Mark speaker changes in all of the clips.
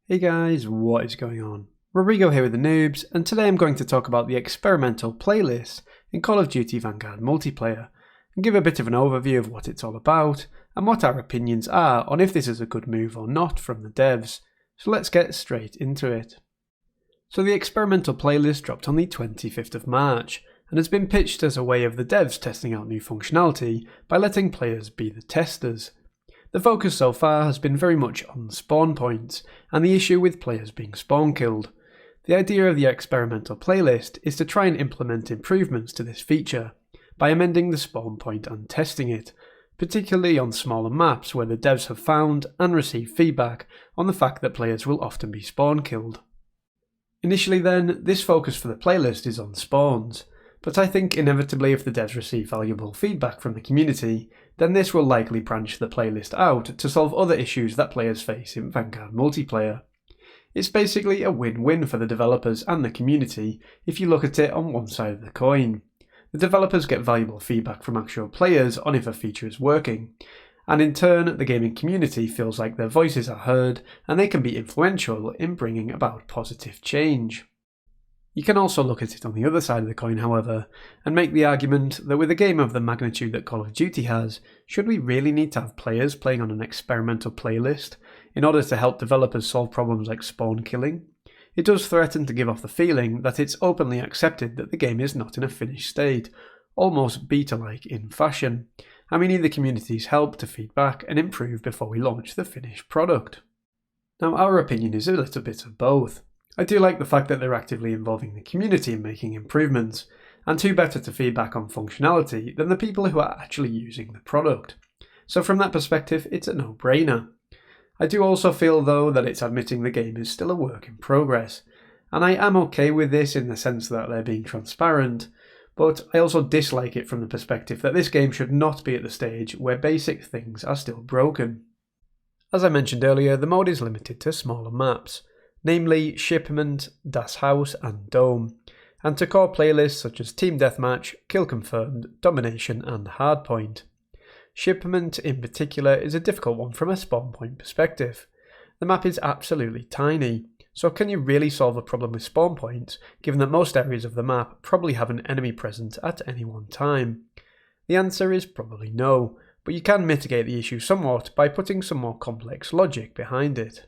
Speaker 1: Hey guys, what is going on? Rodrigo here with the Noobs, and today I'm going to talk about the experimental playlist in Call of Duty Vanguard multiplayer, and give a bit of an overview of what it's all about, and what our opinions are on if this is a good move or not from the devs. So let's get straight into it. So the experimental playlist dropped on the 25th of March, and has been pitched as a way of the devs testing out new functionality by letting players be the testers. The focus so far has been very much on spawn points, and the issue with players being spawn killed. The idea of the experimental playlist is to try and implement improvements to this feature, by amending the spawn point and testing it, particularly on smaller maps where the devs have found and received feedback on the fact that players will often be spawn killed. Initially then, this focus for the playlist is on spawns, but I think inevitably if the devs receive valuable feedback from the community, then this will likely branch the playlist out to solve other issues that players face in Vanguard multiplayer. It's basically a win-win for the developers and the community if you look at it on one side of the coin. The developers get valuable feedback from actual players on if a feature is working, and in turn the gaming community feels like their voices are heard and they can be influential in bringing about positive change. You can also look at it on the other side of the coin, however, and make the argument that with a game of the magnitude that Call of Duty has, should we really need to have players playing on an experimental playlist in order to help developers solve problems like spawn killing? It does threaten to give off the feeling that it's openly accepted that the game is not in a finished state, almost beta-like in fashion, and we need the community's help to feedback and improve before we launch the finished product. Now, our opinion is a little bit of both. I do like the fact that they're actively involving the community in making improvements, and who better to feedback on functionality than the people who are actually using the product. So from that perspective, it's a no-brainer. I do also feel though that it's admitting the game is still a work in progress, and I am okay with this in the sense that they're being transparent, but I also dislike it from the perspective that this game should not be at the stage where basic things are still broken. As I mentioned earlier, the mode is limited to smaller maps, namely Shipment, Das Haus and Dome, and to core playlists such as Team Deathmatch, Kill Confirmed, Domination and Hardpoint. Shipment in particular is a difficult one from a spawn point perspective. The map is absolutely tiny, so can you really solve a problem with spawn points given that most areas of the map probably have an enemy present at any one time? The answer is probably no, but you can mitigate the issue somewhat by putting some more complex logic behind it.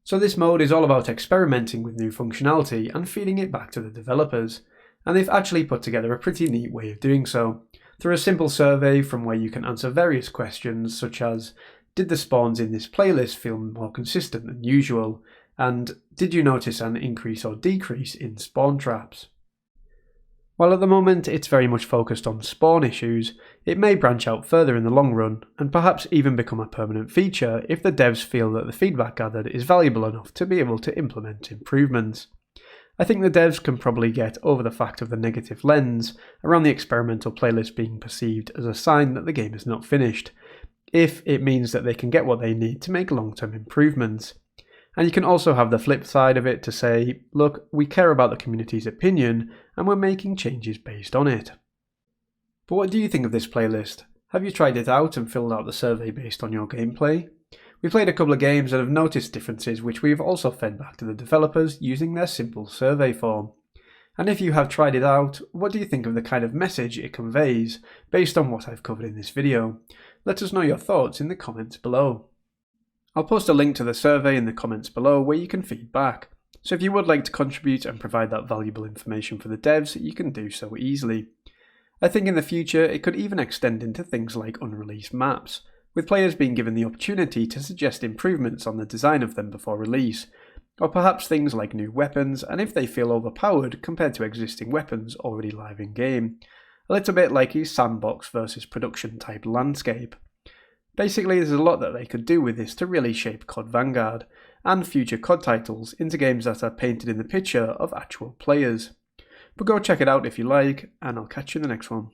Speaker 1: So this mode is all about experimenting with new functionality and feeding it back to the developers, and they've actually put together a pretty neat way of doing so, through a simple survey from where you can answer various questions such as, did the spawns in this playlist feel more consistent than usual, and did you notice an increase or decrease in spawn traps? While at the moment it's very much focused on spawn issues, it may branch out further in the long run, and perhaps even become a permanent feature if the devs feel that the feedback gathered is valuable enough to be able to implement improvements. I think the devs can probably get over the fact of the negative lens around the experimental playlist being perceived as a sign that the game is not finished, if it means that they can get what they need to make long-term improvements. And you can also have the flip side of it to say, look, we care about the community's opinion and we're making changes based on it. But what do you think of this playlist? Have you tried it out and filled out the survey based on your gameplay? We played a couple of games and have noticed differences which we've also fed back to the developers using their simple survey form. And if you have tried it out, what do you think of the kind of message it conveys based on what I've covered in this video? Let us know your thoughts in the comments below. I'll post a link to the survey in the comments below where you can feed back, so if you would like to contribute and provide that valuable information for the devs, you can do so easily. I think in the future it could even extend into things like unreleased maps, with players being given the opportunity to suggest improvements on the design of them before release, or perhaps things like new weapons and if they feel overpowered compared to existing weapons already live in game, a little bit like a sandbox versus production type landscape. Basically, there's a lot that they could do with this to really shape COD Vanguard and future COD titles into games that are painted in the picture of actual players. But go check it out if you like, and I'll catch you in the next one.